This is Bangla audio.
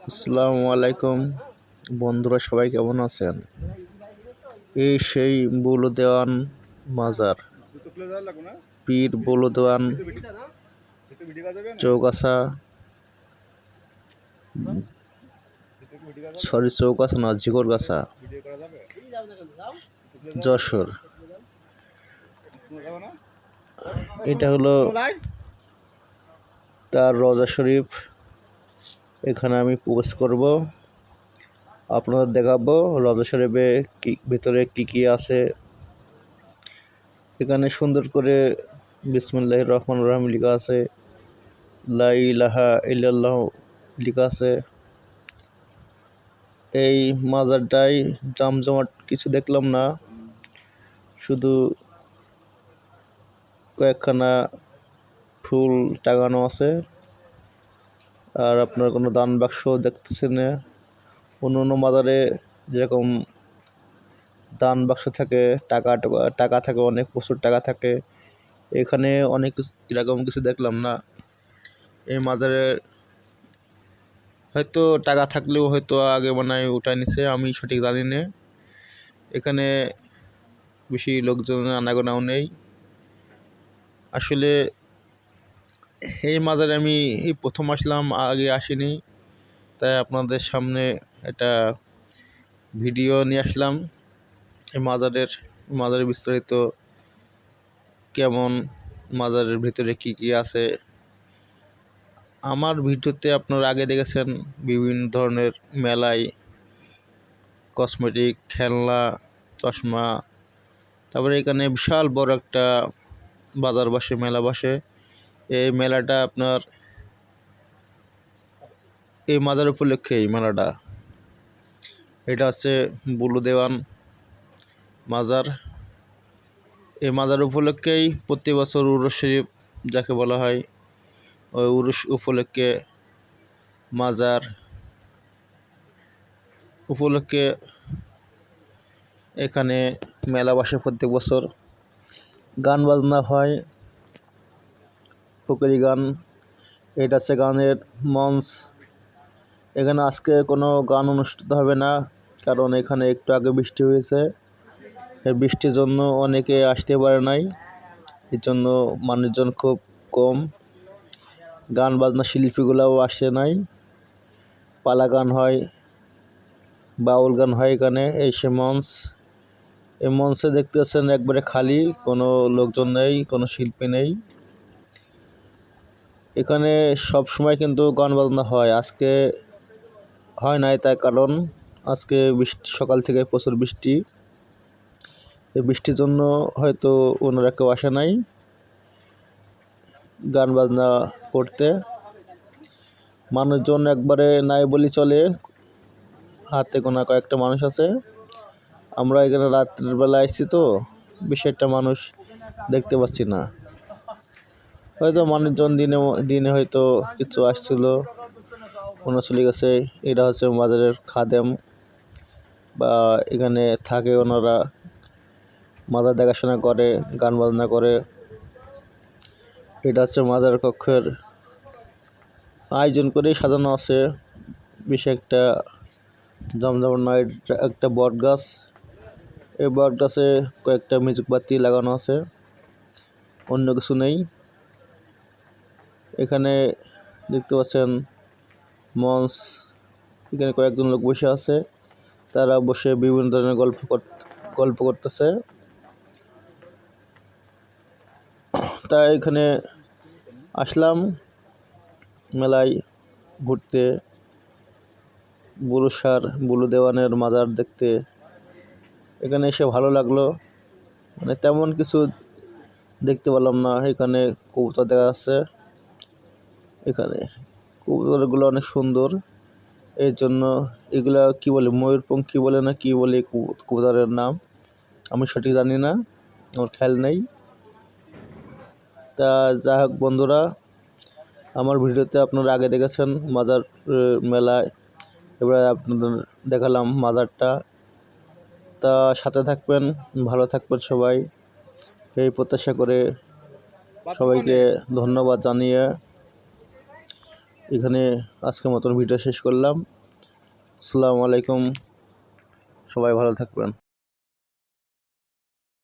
আসসালামু আলাইকুম বন্ধুরা, সবাই কেমন আছেন? এই সেই বুলু দেওয়ান মাজার, পীর বুলু দেওয়ান চৌগাছা, চৌগাছা না, ঝিকরগাছা, যশোর। এটা হলো তার রওজা শরীফ। এখানে আমি প্রবেশ করব, আপনাদের দেখাবো রওজা শরীফে ভিতরে কি কি আছে। এখানে সুন্দর করে বিসমিল্লাহির রহমানির রহিম লেখা আছে, লা ইলাহা ইল্লাল্লাহ লেখা আছে। এই মাজারটাই জমজমাট কিছু দেখলাম না, শুধু কয়েকখানা ফুল টাঙানো আছে, আর আপনার কোনো দান বাক্স দেখতেছি না। অন্য মাজারে যেরকম দান বাক্স থাকে, টাকা থাকে, অনেক প্রচুর টাকা থাকে, এখানে অনেক এরকম কিছু দেখলাম না। এই মাজারে হয়তো টাকা থাকলেও হয়তো আগে মনে হয় উঠায় নিছে, আমি সঠিক জানি না। এখানে বেশি লোকজন আনাগোনাও নেই। আসলে এই মাজারে আমি এই প্রথম আসলাম, আগে আসিনি, তাই আপনাদের সামনে একটা ভিডিও নিয়ে আসলাম। এই মাজারের বিস্তারিত কেমন, মাজারের ভিতরে কি কি আছে। আমার ভিডিওতে আপনারা আগে দেখেছেন বিভিন্ন ধরনের মেলায় কসমেটিক, খেলনা, চশমা। তারপরে এখানে বিশাল বড় একটা বাজার বসে, মেলা বসে। এই মেলাটা আপনার এই মাজার উপলক্ষে, এই মেলাটা এটা হচ্ছে বুলু দেওয়ান মাজার। এই মাজার উপলক্ষেই প্রতি বছর উরুস শরীফ যাকে বলা হয়, ওই উরুস উপলক্ষে মাজার উপলক্ষে এখানে মেলা বসে প্রত্যেক বছর। গান বাজনা হয়, ফকিরি গান। এটা হচ্ছে গানের মঞ্চ। এখানে আজকে কোনো গান অনুষ্ঠিত হবে না, কারণ এখানে একটু আগে বৃষ্টি হয়েছে। এই বৃষ্টির জন্য অনেকে আসতে পারে নাই, এর জন্য মানুষজন খুব কম। গান বাজনা শিল্পীগুলাও আসে নাই। পালা গান হয়, বাউল গান হয় এখানে। এই সে মঞ্চ, এই মঞ্চে দেখতে পাচ্ছেন একবারে খালি, কোনো লোকজন নেই, কোনো শিল্পী নেই। এখানে সব সময় কিন্তু গান বাজনা হয়, আজকে হয় নাই। তার কারণ আজকে বৃষ্টি, সকাল থেকে প্রচুর বৃষ্টি। এই বৃষ্টির জন্য হয়তো ওনারা কেউ আসে নাই গান বাজনা করতে। মানুষজন একবারে নাই বলি চলে, হাতে গোনা কয়েকটা মানুষ আছে। আমরা এখানে রাত্রের বেলা আসছি, তো বেশি একটা মানুষ দেখতে পাচ্ছি না। হয়তো মানুষজন দিনে দিনে হয়তো কিছু আসছিল, ওনারা চলে গেছে। এটা হচ্ছে মাজারের খাদেম, বা এখানে থাকে ওনারা, মাজার দেখাশোনা করে, গান বাজনা করে। এটা হচ্ছে মাজার কক্ষের আয়োজন করে সাজানো আছে। বেশি একটা জমজমাট নয়। একটা বট গাছ, এই বট গাছে কয়েকটা মিউজিক বাতি লাগানো আছে, অন্য কিছু নেই। এখানে দেখতে পাচ্ছেন মঞ্চ, এখানে কয়েকজন লোক বসে আছে, তারা বসে বিভিন্ন ধরনের গল্প করতেছে। তাই এখানে আসলাম মেলায় ঘুরতে, বুলু দেওয়ানের মাজার দেখতে। এখানে এসে ভালো লাগলো, মানে তেমন কিছু দেখতে পেলাম না। এখানে কবুতর দেখা যাচ্ছে, এখানে কবুতরগুলো অনেক সুন্দর। এর জন্য এগুলা কি বলে, ময়ূরপঙ্খী বলে না কি বলে কবুতরের নাম, আমি সঠিক জানি না, আমার খেয়াল নেই। তা যাই হোক বন্ধুরা, আমার ভিডিওতে আপনারা আগে দেখেছেন মাজার মেলায়, এবার আপনাদের দেখালাম মাজারটা। তা সাথে থাকবেন, ভালো থাকবেন সবাই, এই প্রত্যাশা করে সবাইকে ধন্যবাদ জানিয়ে এখানে আজকের মতন ভিডিও শেষ করলাম। আসসালামু আলাইকুম, সবাই ভালো থাকবেন।